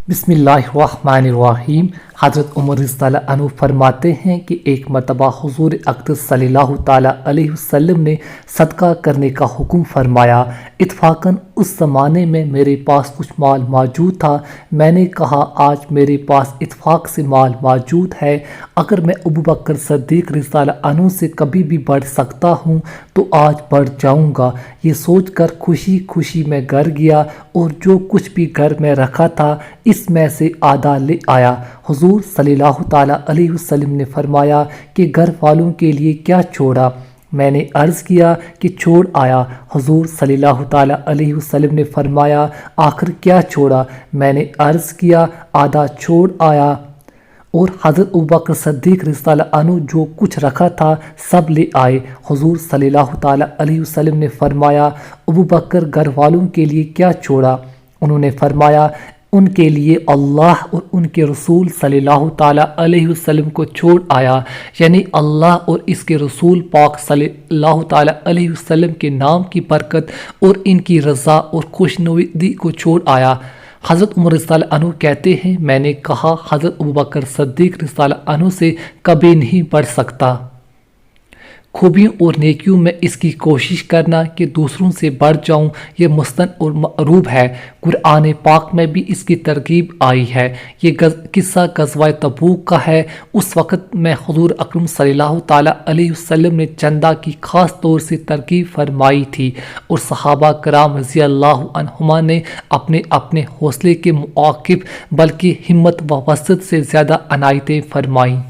بسم اللہ الرحمن الرحیم۔ حضرت عمر رضی اللہ عنہ فرماتے ہیں کہ ایک مرتبہ حضور اقدس صلی اللہ تعالیٰ علیہ وسلم نے صدقہ کرنے کا حکم فرمایا۔ اتفاقاً اس زمانے میں میرے پاس کچھ مال موجود تھا۔ میں نے کہا آج میرے پاس اتفاق سے مال موجود ہے، اگر میں ابوبکر صدیق رضی اللہ عنہ سے کبھی بھی بڑھ سکتا ہوں تو آج بڑھ جاؤں گا۔ یہ سوچ کر خوشی خوشی میں گھر گیا اور جو کچھ بھی گھر میں رکھا تھا اس میں سے آدھا لے آیا۔ حضور صلی اللہ تعالیٰ علیہ وسلم نے فرمایا کہ گھر والوں کے لیے کیا چھوڑا؟ میں نے عرض کیا کہ چھوڑ آیا۔ حضور صلی اللہ تعالیٰ علیہ وسلم نے فرمایا آخر کیا چھوڑا؟ میں نے عرض کیا آدھا چھوڑ آیا۔ اور حضرت ابوبکر صدیق رضی اللہ عنہ جو کچھ رکھا تھا سب لے آئے۔ حضور صلی اللہ تعالیٰ علیہ وسلم نے فرمایا ابوبکر گھر والوں کے لیے کیا چھوڑا؟ انہوں نے فرمایا ان کے لیے اللہ اور ان کے رسول صلی اللہ تعالیٰ علیہ وسلم کو چھوڑ آیا، یعنی اللہ اور اس کے رسول پاک صلی اللہ تعالیٰ علیہ وسلم کے نام کی برکت اور ان کی رضا اور خوشنودی کو چھوڑ آیا۔ حضرت عمر رضی اللہ عنہ کہتے ہیں میں نے کہا حضرت ابوبکر صدیق رضی اللہ عنہ سے کبھی نہیں بڑھ سکتا۔ خوبیوں اور نیکیوں میں اس کی کوشش کرنا کہ دوسروں سے بڑھ جاؤں یہ مستن اور معروب ہے۔ قرآن پاک میں بھی اس کی ترغیب آئی ہے۔ یہ قصہ غزوہ تبوک کا ہے۔ اس وقت میں حضور اکرم صلی اللہ تعالیٰ علیہ وسلم نے چندہ کی خاص طور سے ترغیب فرمائی تھی اور صحابہ کرام رضی اللہ عنہما نے اپنے اپنے حوصلے کے مواقف بلکہ ہمت و وسعت سے زیادہ عنایتیں فرمائیں۔